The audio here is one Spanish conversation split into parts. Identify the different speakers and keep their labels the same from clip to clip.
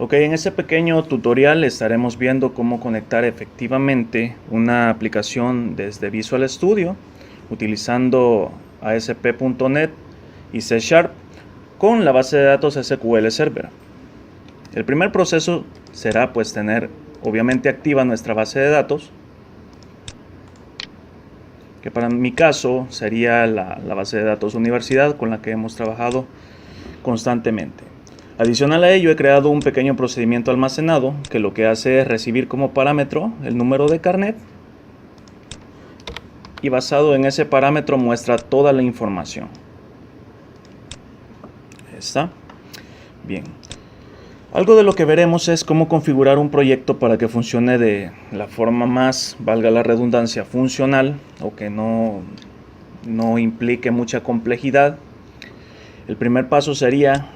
Speaker 1: Ok, en este pequeño tutorial estaremos viendo cómo conectar efectivamente una aplicación desde Visual Studio utilizando ASP.NET y C# con la base de datos SQL Server. El primer proceso será pues tener obviamente activa nuestra base de datos, que para mi caso sería la base de datos universidad con la que hemos trabajado constantemente. Adicional a ello, he creado un pequeño procedimiento almacenado que lo que hace es recibir como parámetro el número de carnet y basado en ese parámetro muestra toda la información. ¿Está? Bien. Algo de lo que veremos es cómo configurar un proyecto para que funcione de la forma más, valga la redundancia, funcional o que no implique mucha complejidad. El primer paso sería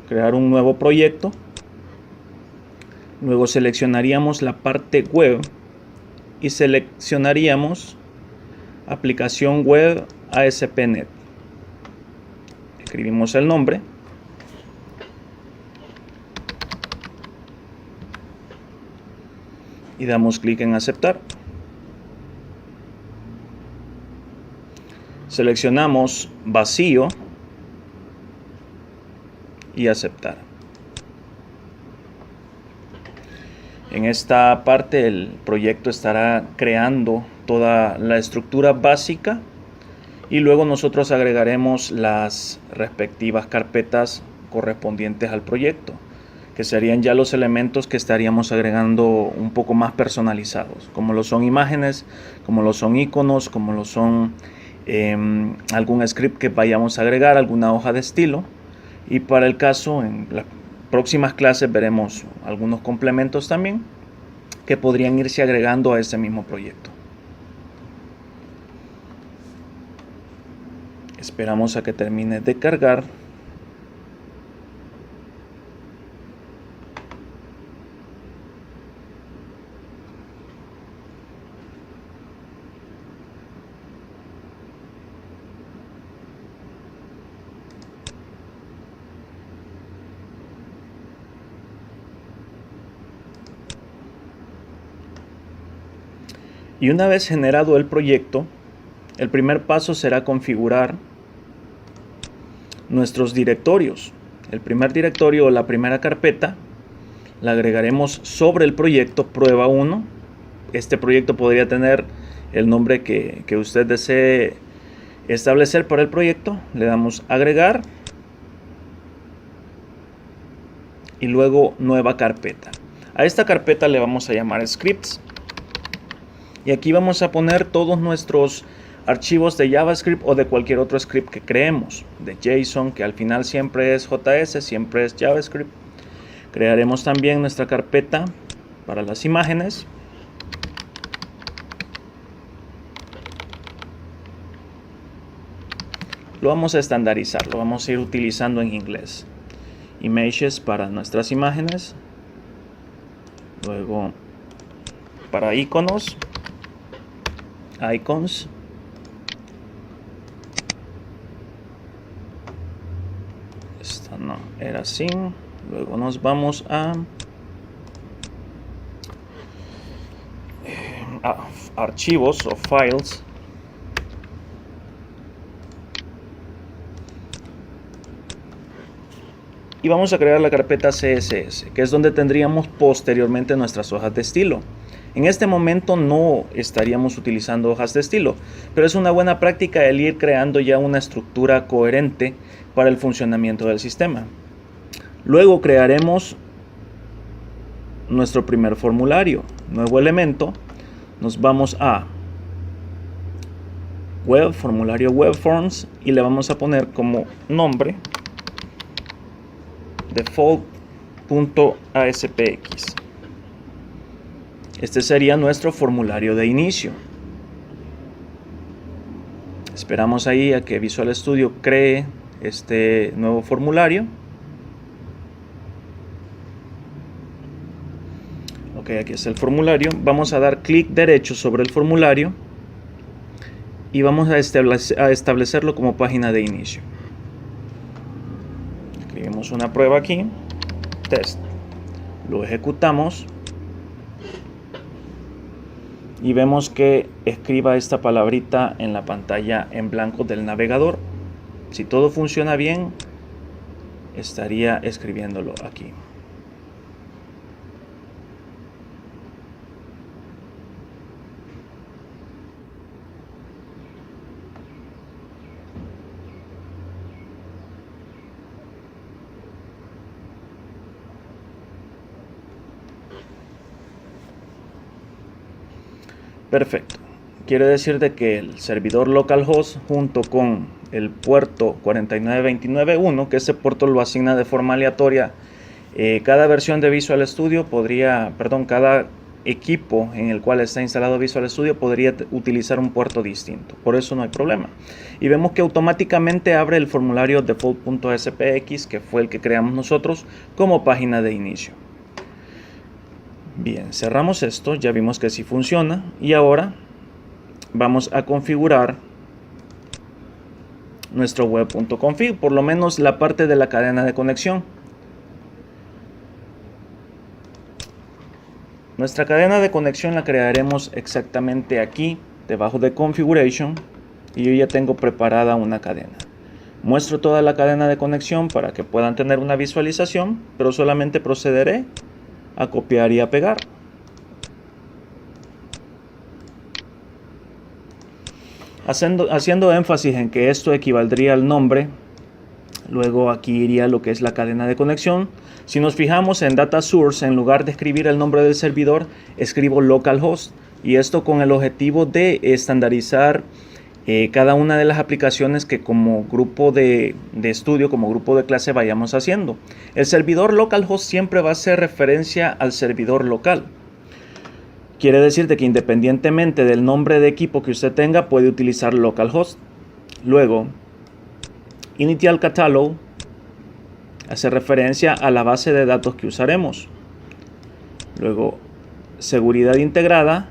Speaker 1: crear un nuevo proyecto. Luego seleccionaríamos la parte web y seleccionaríamos aplicación web ASP.NET. Escribimos el nombre. Y damos clic en aceptar. Seleccionamos vacío y aceptar. En esta parte el proyecto estará creando toda la estructura básica y luego nosotros agregaremos las respectivas carpetas correspondientes al proyecto, que serían ya los elementos que estaríamos agregando un poco más personalizados, como lo son imágenes, como lo son iconos, como lo son algún script que vayamos a agregar, alguna hoja de estilo. Y para el caso, en las próximas clases veremos algunos complementos también que podrían irse agregando a ese mismo proyecto. Esperamos a que termine de cargar. Y una vez generado el proyecto, el primer paso será configurar nuestros directorios. El primer directorio o la primera carpeta la agregaremos sobre el proyecto prueba 1. Este proyecto podría tener el nombre que usted desee establecer para el proyecto. Le damos agregar y luego nueva carpeta. A esta carpeta le vamos a llamar scripts. Y aquí vamos a poner todos nuestros archivos de JavaScript o de cualquier otro script que creemos. De JSON, que al final siempre es JS, siempre es JavaScript. Crearemos también nuestra carpeta para las imágenes. Lo vamos a estandarizar, lo vamos a ir utilizando en inglés. Images para nuestras imágenes. Luego para iconos. Icons. Esta no era así. Luego nos vamos a archivos o files. Y vamos a crear la carpeta CSS, que es donde tendríamos posteriormente nuestras hojas de estilo. En este momento no estaríamos utilizando hojas de estilo, pero es una buena práctica el ir creando ya una estructura coherente para el funcionamiento del sistema. Luego crearemos nuestro primer formulario, nuevo elemento. Nos vamos a web, formulario web forms y le vamos a poner como nombre default.aspx. Este sería nuestro formulario de inicio. Esperamos ahí a que Visual Studio cree este nuevo formulario. Ok, aquí es el formulario. Vamos a dar clic derecho sobre el formulario y vamos a establecerlo como página de inicio. Escribimos una prueba aquí, test. Lo ejecutamos y vemos que escriba esta palabrita en la pantalla en blanco del navegador. Si todo funciona bien, estaría escribiéndolo aquí. Perfecto. Quiere decir de que el servidor localhost junto con el puerto 49291, que ese puerto lo asigna de forma aleatoria, cada versión de Visual Studio cada equipo en el cual está instalado Visual Studio podría utilizar un puerto distinto. Por eso no hay problema. Y vemos que automáticamente abre el formulario default.spx, que fue el que creamos nosotros, como página de inicio. Bien, cerramos esto, ya vimos que sí funciona y ahora vamos a configurar nuestro web.config, por lo menos la parte de la cadena de conexión. Nuestra cadena de conexión la crearemos exactamente aquí, debajo de Configuration, y yo ya tengo preparada una cadena. Muestro toda la cadena de conexión para que puedan tener una visualización, pero solamente procederé a copiar y a pegar. Haciendo énfasis en que esto equivaldría al nombre, luego aquí iría lo que es la cadena de conexión. Si nos fijamos en Data Source, en lugar de escribir el nombre del servidor, escribo localhost, y esto con el objetivo de estandarizar cada una de las aplicaciones que como grupo de estudio, como grupo de clase vayamos haciendo. El servidor localhost siempre va a hacer referencia al servidor local. Quiere decir de que independientemente del nombre de equipo que usted tenga, puede utilizar localhost. Luego, initial catalog hace referencia a la base de datos que usaremos. Luego, seguridad integrada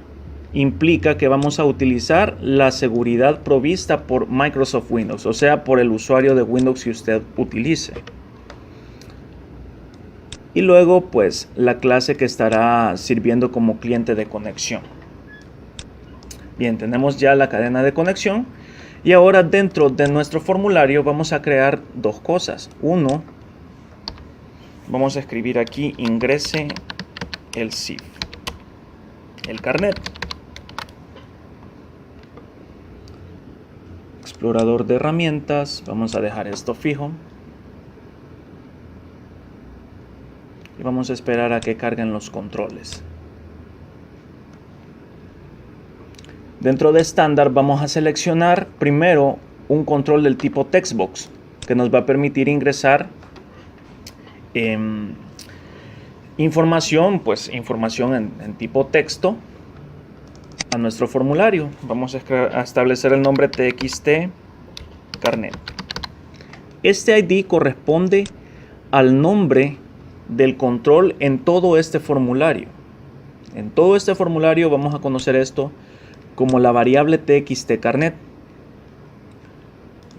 Speaker 1: implica que vamos a utilizar la seguridad provista por Microsoft Windows, o sea, por el usuario de Windows que usted utilice. Y luego, pues, la clase que estará sirviendo como cliente de conexión. Bien, tenemos ya la cadena de conexión. Y ahora dentro de nuestro formulario vamos a crear dos cosas. Uno, vamos a escribir aquí, ingrese el CIF, el carnet. Explorador de herramientas, vamos a dejar esto fijo. Y vamos a esperar a que carguen los controles. Dentro de estándar vamos a seleccionar primero un control del tipo textbox que nos va a permitir ingresar información en tipo texto a nuestro formulario. Vamos a establecer el nombre txt carnet. Este ID corresponde al nombre del control en todo este formulario. En todo este formulario vamos a conocer esto como la variable txt-carnet.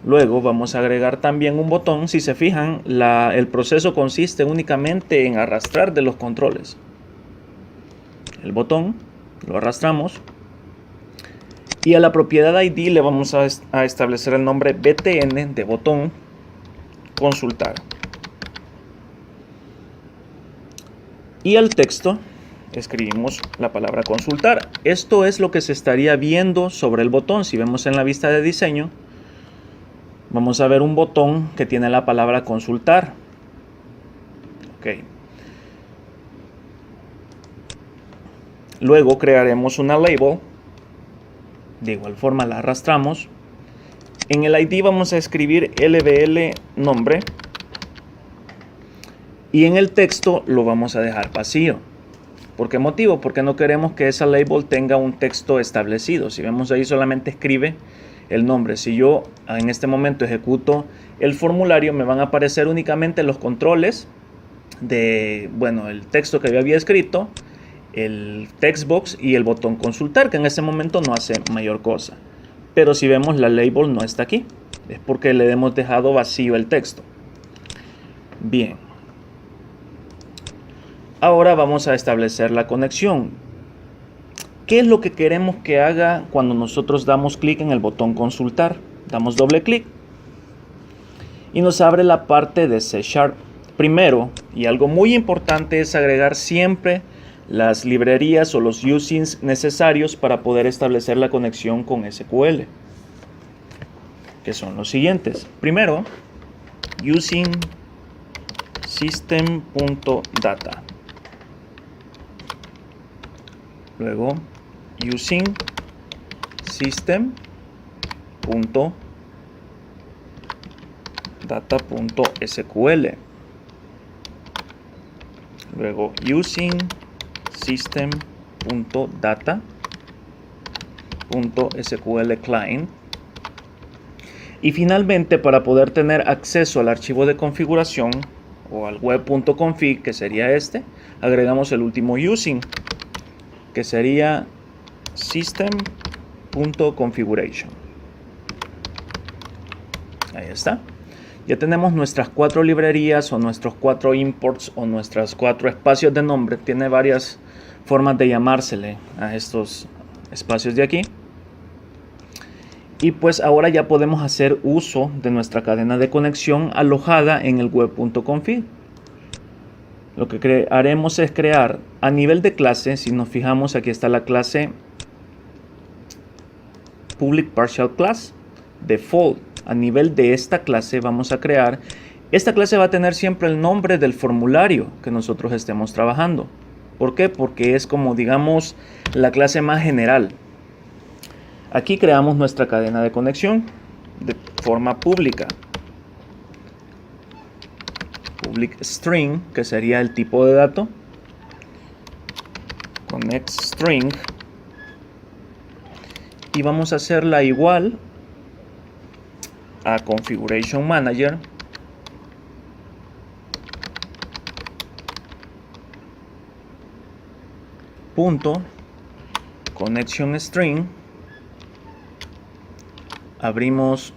Speaker 1: Luego vamos a agregar también un botón. Si se fijan, el proceso consiste únicamente en arrastrar de los controles. El botón lo arrastramos y a la propiedad ID le vamos a establecer el nombre btn de botón consultar. Y al texto escribimos la palabra consultar. Esto es lo que se estaría viendo sobre el botón. Si vemos en la vista de diseño, vamos a ver un botón que tiene la palabra consultar. Ok. Luego crearemos una label. De igual forma la arrastramos. En el ID vamos a escribir lbl nombre. Y en el texto lo vamos a dejar vacío. ¿Por qué motivo? Porque no queremos que esa label tenga un texto establecido. Si vemos ahí solamente escribe el nombre. Si yo en este momento ejecuto el formulario, me van a aparecer únicamente los controles de, el texto que yo había escrito, el textbox y el botón consultar, que en este momento no hace mayor cosa. Pero si vemos, la label no está aquí. Es porque le hemos dejado vacío el texto. Bien. Ahora vamos a establecer la conexión. ¿Qué es lo que queremos que haga cuando nosotros damos clic en el botón consultar? Damos doble clic y nos abre la parte de C#. Primero, y algo muy importante, es agregar siempre las librerías o los usings necesarios para poder establecer la conexión con SQL, que son los siguientes. Primero, using system.data. Luego, using system.data.sql. Luego, using system.data.sql client. Y finalmente, para poder tener acceso al archivo de configuración o al web.config, que sería este, agregamos el último using, que sería system.configuration. Ahí está. Ya tenemos nuestras 4 librerías o nuestros 4 imports o nuestras 4 espacios de nombre. Tiene varias formas de llamársele a estos espacios de aquí. Y pues ahora ya podemos hacer uso de nuestra cadena de conexión alojada en el web.config. Lo que haremos es crear a nivel de clase. Si nos fijamos, aquí está la clase Public Partial Class Default. A nivel de esta clase vamos a crear. Esta clase va a tener siempre el nombre del formulario que nosotros estemos trabajando. ¿Por qué? Porque es como, digamos, la clase más general. Aquí creamos nuestra cadena de conexión de forma pública. Public string, que sería el tipo de dato. Connect string. Y vamos a hacerla igual a configuration manager. Punto connection string. Abrimos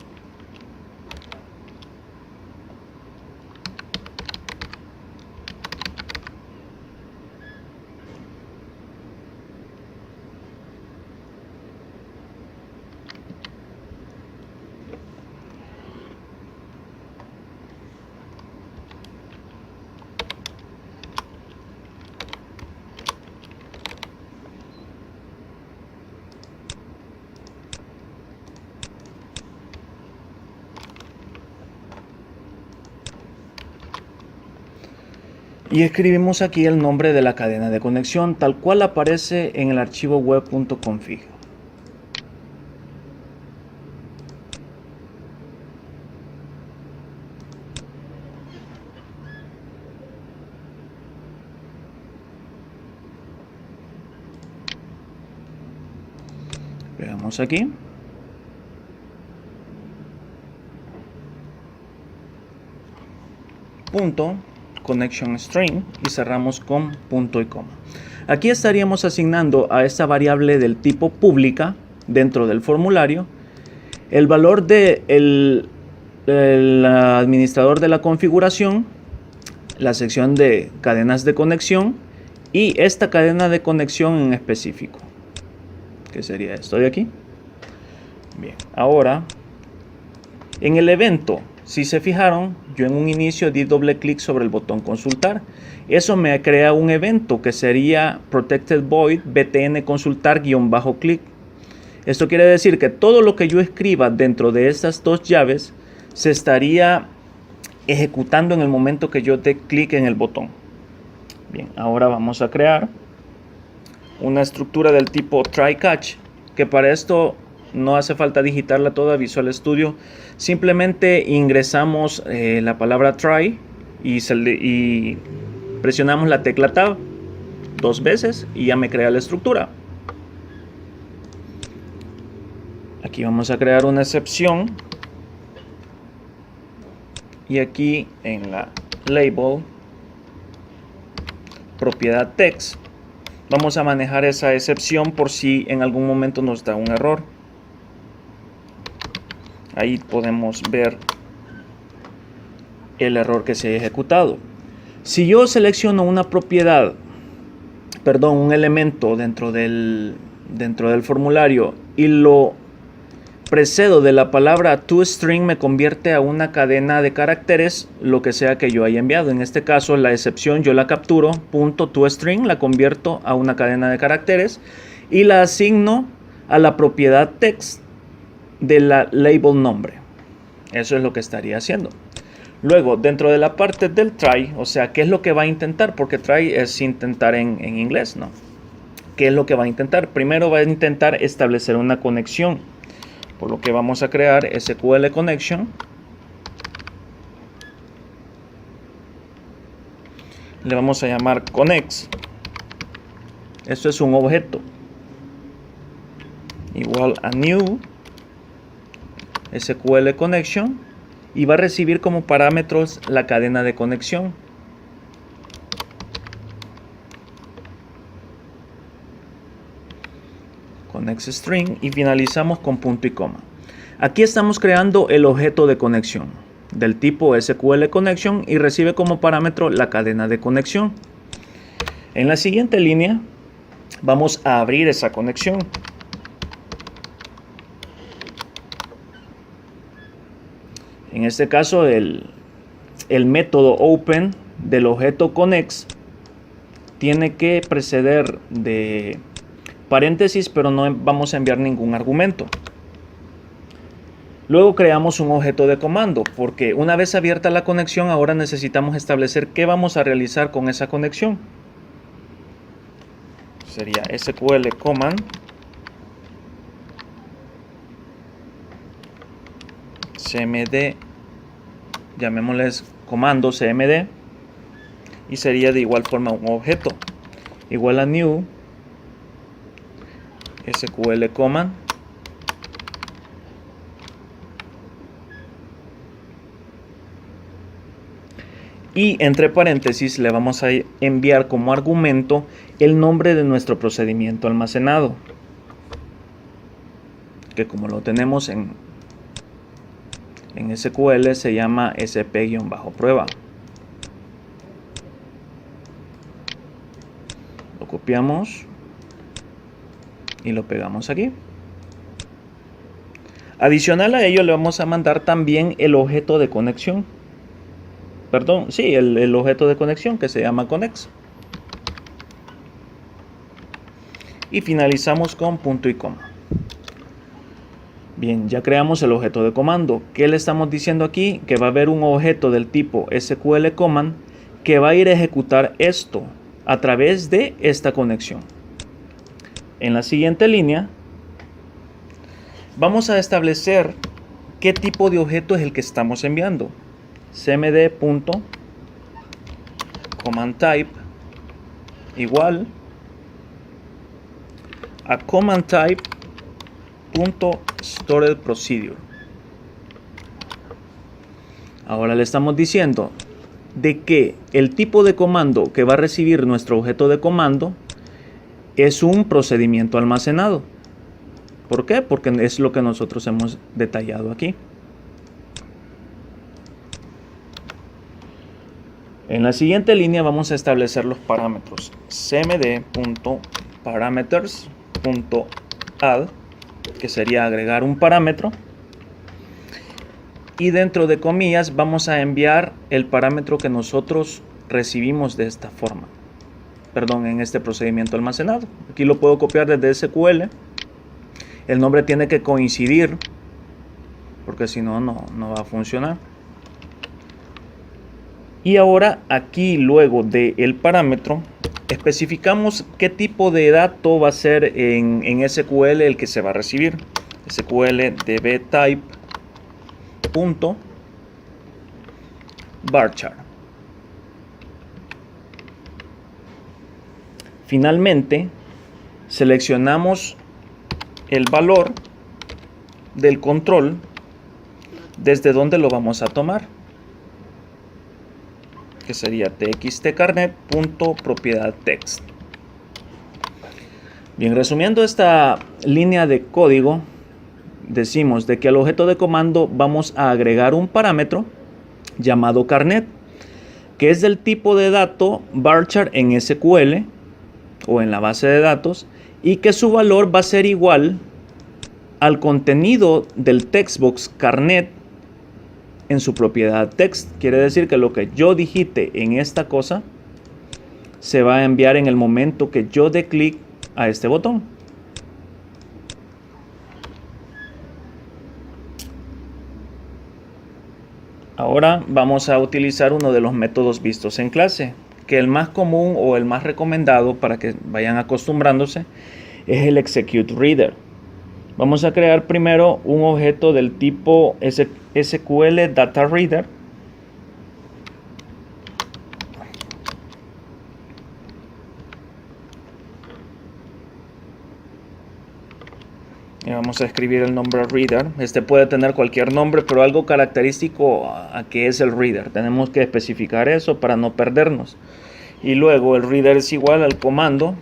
Speaker 1: y escribimos aquí el nombre de la cadena de conexión tal cual aparece en el archivo web.config. Veamos aquí. Punto connection string y cerramos con punto y coma. Aquí estaríamos asignando a esta variable del tipo pública dentro del formulario el valor del administrador de la configuración, la sección de cadenas de conexión y esta cadena de conexión en específico, que sería esto de aquí. Bien, ahora en el evento, si se fijaron, yo en un inicio di doble clic sobre el botón consultar. Eso me crea un evento que sería protected void btn consultar --clic. Esto quiere decir que todo lo que yo escriba dentro de estas dos llaves se estaría ejecutando en el momento que yo dé clic en el botón. Bien, ahora vamos a crear una estructura del tipo try catch, que para esto no hace falta digitarla toda. Visual Studio, simplemente ingresamos la palabra try y presionamos la tecla tab 2 veces y ya me crea la estructura. Aquí vamos a crear una excepción y aquí en la label propiedad text vamos a manejar esa excepción por si en algún momento nos da un error. Ahí podemos ver el error que se ha ejecutado. Si yo selecciono una propiedad, un elemento dentro del formulario y lo precedo de la palabra toString, me convierte a una cadena de caracteres, lo que sea que yo haya enviado. En este caso, la excepción yo la capturo, .toString, la convierto a una cadena de caracteres y la asigno a la propiedad text de la label nombre. Eso es lo que estaría haciendo. Luego, dentro de la parte del try, o sea, ¿qué es lo que va a intentar? Porque try es intentar en inglés, ¿no? ¿Qué es lo que va a intentar? Primero va a intentar establecer una conexión, por lo que vamos a crear SQL Connection. Le vamos a llamar connects. Esto es un objeto. Igual a new SQL Connection. Y va a recibir como parámetros la cadena de conexión. Connect string y finalizamos con punto y coma. Aquí estamos creando el objeto de conexión del tipo SQL Connection y recibe como parámetro la cadena de conexión. En la siguiente línea vamos a abrir esa conexión. En este caso el método open del objeto connects tiene que preceder de paréntesis, pero no vamos a enviar ningún argumento. Luego creamos un objeto de comando, porque una vez abierta la conexión, ahora necesitamos establecer qué vamos a realizar con esa conexión. Sería SQL command cmd, llamémosles comando cmd, y sería de igual forma un objeto igual a new SQL command y entre paréntesis le vamos a enviar como argumento el nombre de nuestro procedimiento almacenado, que como lo tenemos en SQL se llama sp-prueba. Lo copiamos y lo pegamos aquí. Adicional a ello le vamos a mandar también el objeto de conexión. El objeto de conexión que se llama connects. Y finalizamos con punto y coma. Bien, ya creamos el objeto de comando. ¿Qué le estamos diciendo aquí? Que va a haber un objeto del tipo SQL command que va a ir a ejecutar esto a través de esta conexión. En la siguiente línea vamos a establecer qué tipo de objeto es el que estamos enviando. cmd.commandType igual a commandType.storedProcedure. Ahora le estamos diciendo de que el tipo de comando que va a recibir nuestro objeto de comando es un procedimiento almacenado. ¿Por qué? Porque es lo que nosotros hemos detallado aquí. En la siguiente línea vamos a establecer los parámetros cmd.parameters.add, que sería agregar un parámetro, y dentro de comillas vamos a enviar el parámetro que nosotros recibimos de esta forma, en este procedimiento almacenado. Aquí lo puedo copiar desde SQL. El nombre tiene que coincidir, porque si no, no va a funcionar. Y ahora aquí, luego del parámetro, especificamos qué tipo de dato va a ser en SQL el que se va a recibir. SQL dbType.varchar. Finalmente, seleccionamos el valor del control desde donde lo vamos a tomar, que sería txtcarnet.propiedadText. Bien, resumiendo esta línea de código, decimos de que al objeto de comando vamos a agregar un parámetro llamado carnet. que es del tipo de dato varchar en SQL o en la base de datos, y que su valor va a ser igual al contenido del textbox Carnet en su propiedad text. Quiere decir que lo que yo digite en esta cosa se va a enviar en el momento que yo dé clic a este botón. Ahora vamos a utilizar uno de los métodos vistos en clase, que el más común o el más recomendado para que vayan acostumbrándose es el execute reader. Vamos a crear primero un objeto del tipo SQL data reader. Y vamos a escribir el nombre reader. Este puede tener cualquier nombre, pero algo característico a que es el reader. Tenemos que especificar eso para no perdernos. Y luego el reader es igual al comando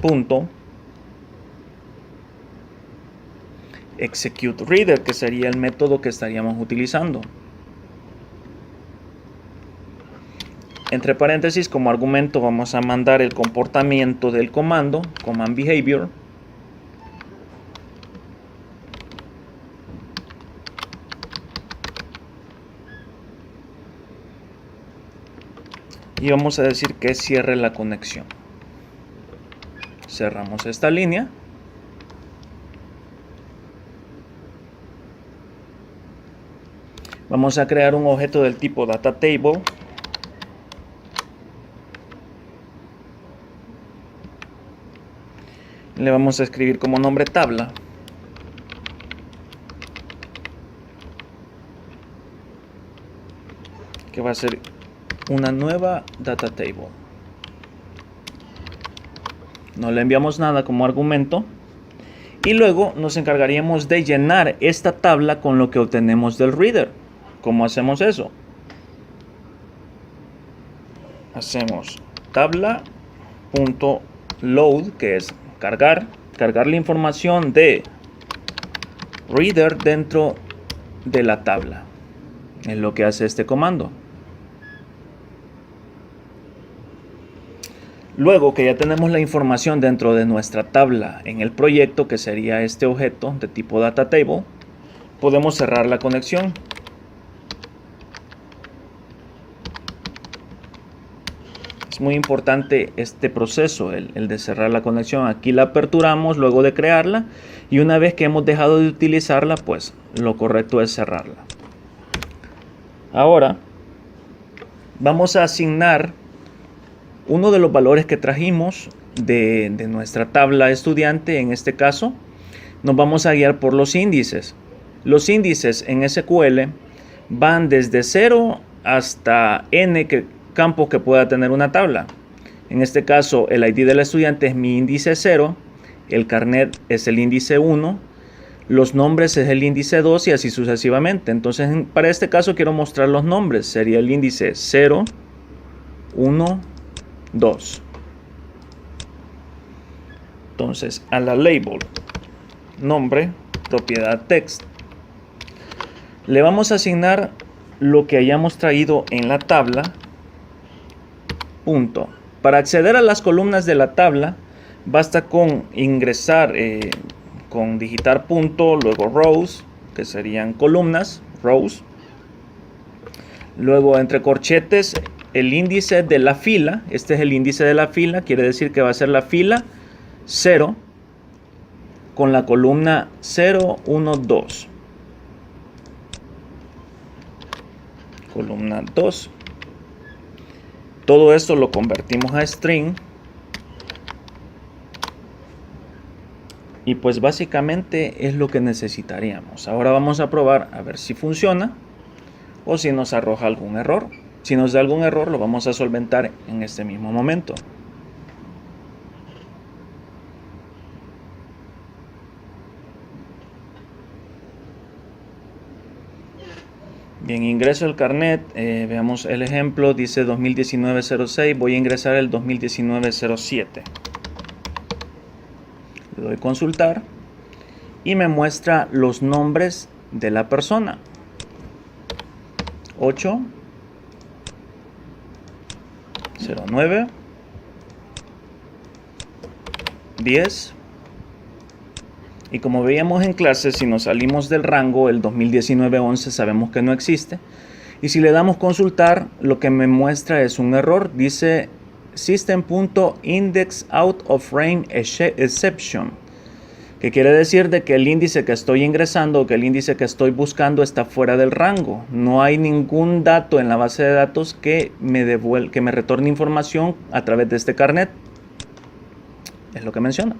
Speaker 1: punto execute reader, que sería el método que estaríamos utilizando. Entre paréntesis, como argumento vamos a mandar el comportamiento del comando, command behavior. Y vamos a decir que cierre la conexión. Cerramos esta línea. Vamos a crear un objeto del tipo data table. Le vamos a escribir como nombre tabla. Que va a ser una nueva data table. No le enviamos nada como argumento. Y luego nos encargaríamos de llenar esta tabla con lo que obtenemos del reader. ¿Cómo hacemos eso? Hacemos tabla.load, que es cargar la información de reader dentro de la tabla. Es lo que hace este comando. Luego que ya tenemos la información dentro de nuestra tabla en el proyecto, que sería este objeto de tipo data table, podemos cerrar la conexión. Es muy importante este proceso, el de cerrar la conexión. Aquí la aperturamos luego de crearla, y una vez que hemos dejado de utilizarla, pues lo correcto es cerrarla. Ahora vamos a asignar uno de los valores que trajimos de nuestra tabla estudiante. En este caso nos vamos a guiar por los índices. Los índices en SQL van desde 0 hasta n campos que pueda tener una tabla. En este caso el ID del estudiante es mi índice 0, el carnet es el índice 1, los nombres es el índice 2 y así sucesivamente. Entonces para este caso quiero mostrar los nombres. Sería el índice 0, 1, 2. Entonces a la label nombre propiedad text le vamos a asignar lo que hayamos traído en la tabla. Punto. Para acceder a las columnas de la tabla basta con ingresar, con digitar punto, luego rows, que serían columnas, rows, luego entre corchetes el índice de la fila. Este es el índice de la fila, quiere decir que va a ser la fila 0 con la columna 0, 1, 2, columna 2. Todo esto lo convertimos a string. Y pues básicamente es lo que necesitaríamos. Ahora vamos a probar a ver si funciona o si nos arroja algún error. Si nos da algún error lo vamos a solventar en este mismo momento. Bien, ingreso el carnet, veamos el ejemplo, dice 2019-06, voy a ingresar el 2019-07. Le doy consultar y me muestra los nombres de la persona. 8, 09, 10. Y como veíamos en clase, si nos salimos del rango, el 2019-11 sabemos que no existe. Y si le damos consultar, lo que me muestra es un error. Dice system.indexOutOfRange exception, que quiere decir de que el índice que estoy ingresando o que el índice que estoy buscando está fuera del rango. No hay ningún dato en la base de datos que me retorne información a través de este carnet. Es lo que menciona.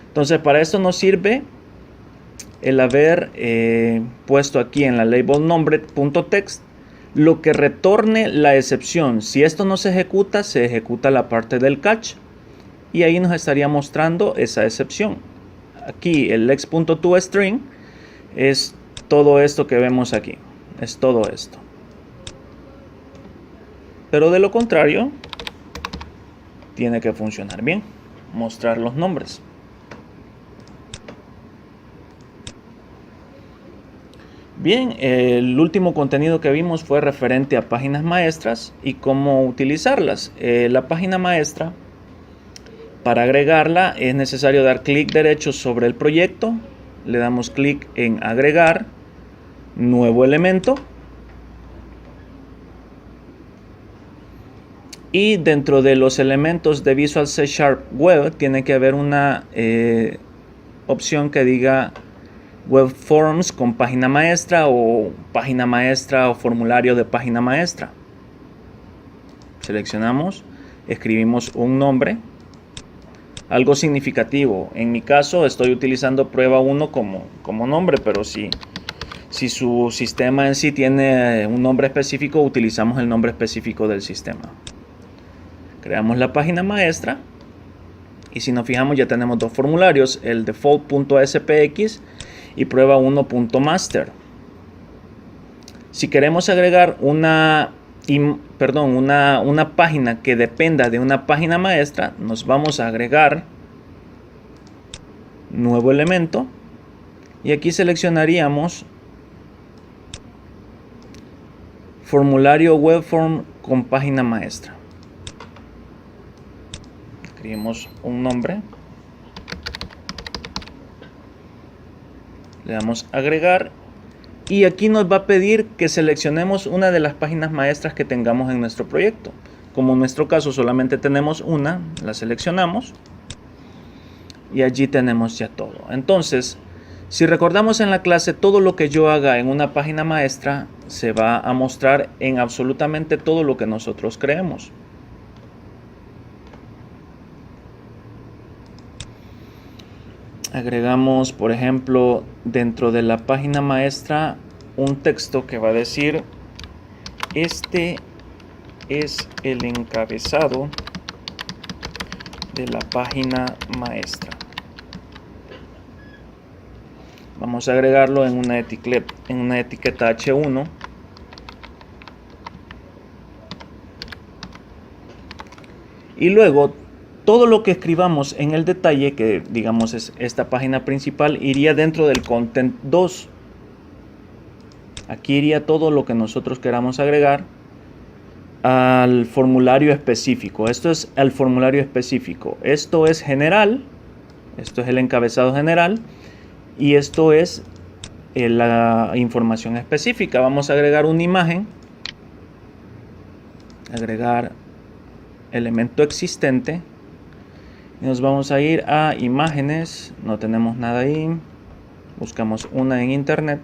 Speaker 1: Entonces, para esto nos sirve el haber puesto aquí en la label number.text lo que retorne la excepción. Si esto no se ejecuta la parte del catch y ahí nos estaría mostrando esa excepción. Aquí el x.toString es todo esto que vemos aquí, es todo esto. Pero de lo contrario, tiene que funcionar bien, mostrar los nombres. Bien, el último contenido que vimos fue referente a páginas maestras y cómo utilizarlas. La página maestra, para agregarla es necesario dar clic derecho sobre el proyecto, le damos clic en agregar, nuevo elemento, y dentro de los elementos de Visual C# Web tiene que haber una opción que diga Web Forms con página maestra o formulario de página maestra. Seleccionamos, escribimos un nombre, algo significativo. En mi caso estoy utilizando prueba 1 como nombre, pero si su sistema en sí tiene un nombre específico, utilizamos el nombre específico del sistema. Creamos la página maestra y si nos fijamos ya tenemos dos formularios, el default.spx y prueba 1.master. Si queremos agregar una página que dependa de una página maestra, nos vamos a agregar nuevo elemento y aquí seleccionaríamos formulario web form con página maestra. Escribimos un nombre, le damos agregar y aquí nos va a pedir que seleccionemos una de las páginas maestras que tengamos en nuestro proyecto. Como en nuestro caso solamente tenemos una, la seleccionamos y allí tenemos ya todo. Entonces, si recordamos en la clase, todo lo que yo haga en una página maestra se va a mostrar en absolutamente todo lo que nosotros creemos. Agregamos, por ejemplo, dentro de la página maestra un texto que va a decir: este es el encabezado de la página maestra. Vamos a agregarlo en una etiqueta H1. Y luego todo lo que escribamos en el detalle, que digamos es esta página principal, iría dentro del content 2. Aquí iría todo lo que nosotros queramos agregar al formulario específico. Esto es el formulario específico. Esto es general. Esto es el encabezado general. Y esto es la información específica. Vamos a agregar una imagen. Agregar elemento existente. Y nos vamos a ir a imágenes, no tenemos nada ahí, buscamos una en internet.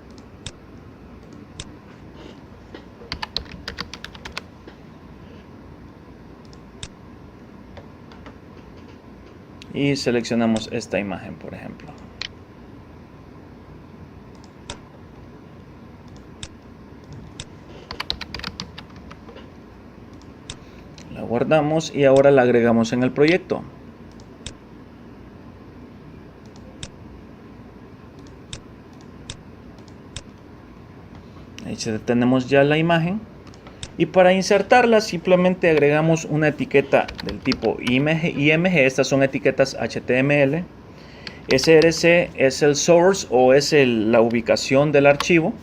Speaker 1: Y seleccionamos esta imagen, por ejemplo. La guardamos y ahora la agregamos en el proyecto. Ahí tenemos ya la imagen y para insertarla simplemente agregamos una etiqueta del tipo IMG. Estas son etiquetas HTML. src es el source o es la ubicación del archivo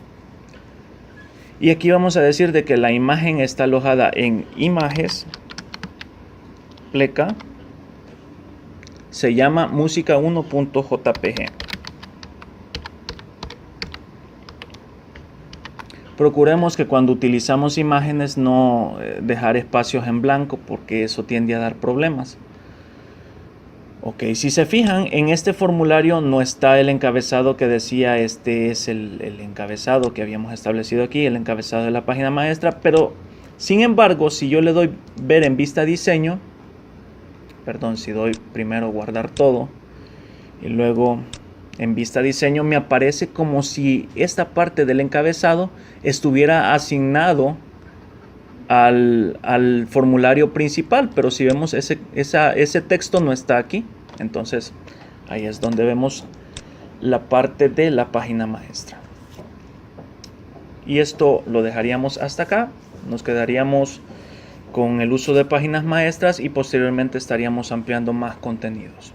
Speaker 1: y aquí vamos a decir de que la imagen está alojada en images pleca se llama música1.jpg. Procuremos que cuando utilizamos imágenes no dejar espacios en blanco, porque eso tiende a dar problemas. Ok, si se fijan, en este formulario no está el encabezado que decía este es el encabezado que habíamos establecido aquí, el encabezado de la página maestra, pero sin embargo, si yo le doy ver en vista diseño, perdón, si doy primero guardar todo y luego en vista diseño, me aparece como si esta parte del encabezado estuviera asignado al formulario principal, pero si vemos ese texto no está aquí. Entonces ahí es donde vemos la parte de la página maestra. Y esto lo dejaríamos hasta acá. Nos quedaríamos con el uso de páginas maestras y posteriormente estaríamos ampliando más contenidos.